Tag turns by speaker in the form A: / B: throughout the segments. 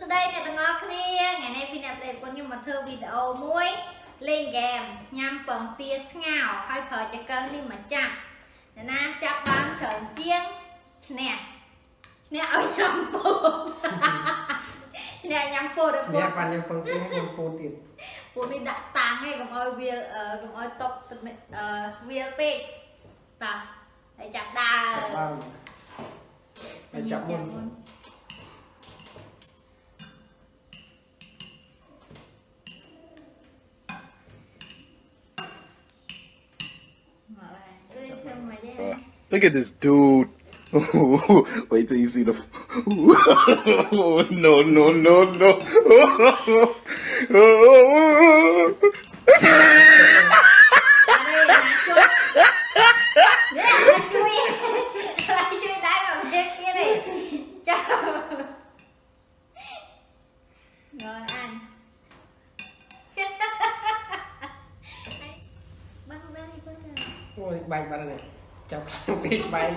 A: đây nè tụi ngó kia ngày nay pin đẹp con nhưng mà thơ video muối lên game nhằm bằng tia ngào hai thời cho cơn đi mà chặt nè na chặt bán sờn chiên nè nè ở nhằm bột nè nhằm bột được
B: nè bạn nhằm bột nhằm bột tiền
A: bột đi đặt tàng hay cầm oi bia cầm oi top bia pe ta để chặt đà
B: để chặt luôn
C: Look at this dude. Wait till you see the. No, no, no, no.
A: Ngon ăn.
B: Ôi bay bạn này chọc biết bay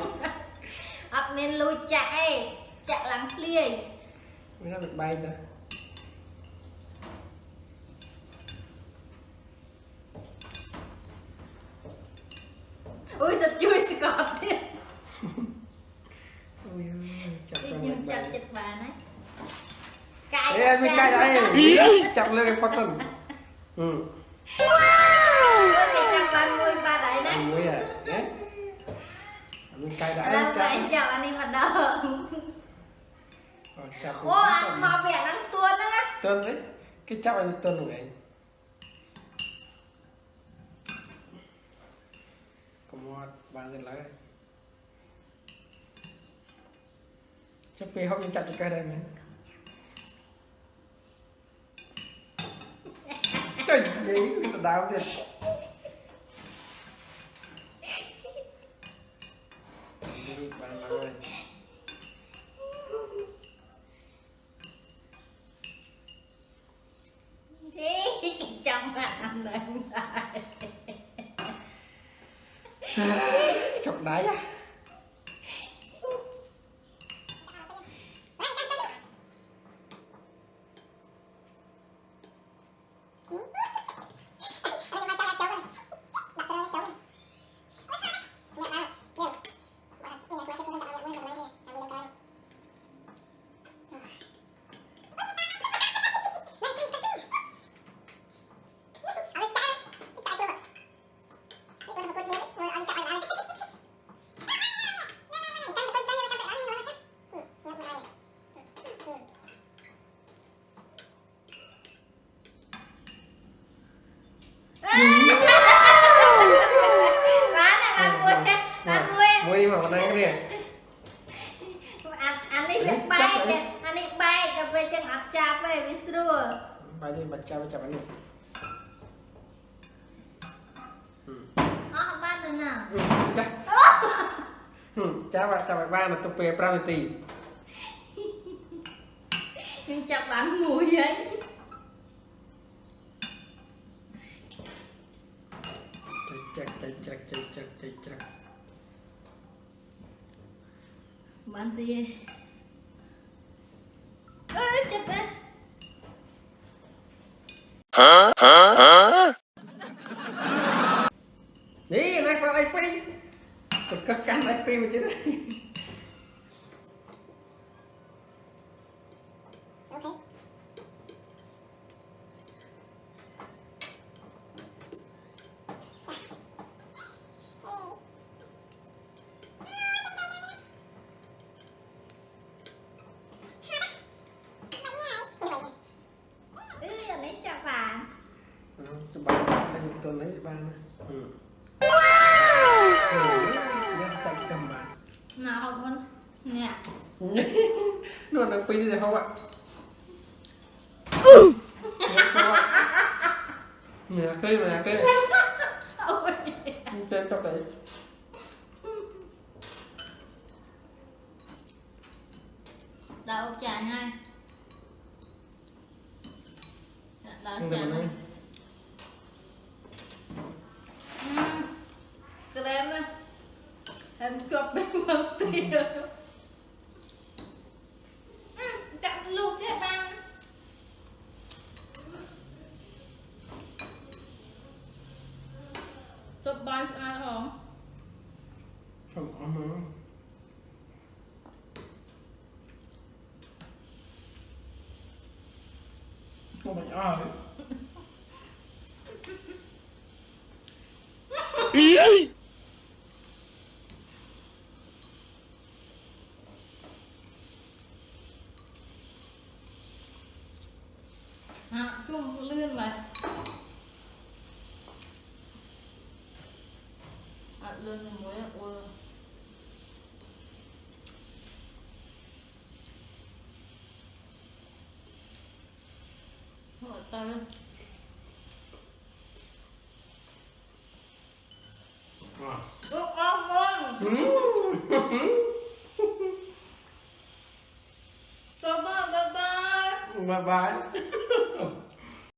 A: ập nên lùi chạy chạy lắng liền
B: nó được bay rồi
A: ui giật chui xì cọp đi
B: ôi chọc
A: nhưng chặt chặt bà đấy
B: cay em mới cay đây chọc lên cái phát phần
A: bạn mui ba đấy đấy
B: mui à đấy mình cay đã
A: làm vậy chào anh đi mặt đầu ô ăn mò bẻ nắng tuôn đó á
B: tuôn đấy cái chọc anh tuôn rồi anh có một bạn lên lại chắc về không chặt được cái đây mình trời gì đau thiệt
A: trong bạn ăn đấy
B: chọc đáy à mui mà đây cái này
A: anh đi biết bay kìa anh đi bay cà phê chân ập chạp về với sữa
B: bay đi bật chào anh đi
A: ba rồi nè
B: chào bạn là tôi về Praviti
A: nhưng chào bạn mùi ấy
B: chắc
A: bạn gì ơi chụp á
B: đi này qua đây pin chụp các căn đây pin mà chứ đấy tuần đấy ba chạy cầm bàn
A: nào luôn nè
B: luôn đang pin rồi không ạ nè khơi tên trong đấy
A: đậu chả ngay đậu chả ngay em chụp bên mông tia chặt lụt chứ bạn
B: Không phải nhỏ rồi.
A: Chung lươn mà lươn này muối ôi hỏi tay Ủa con ngon Bye bye.
B: Bye bye.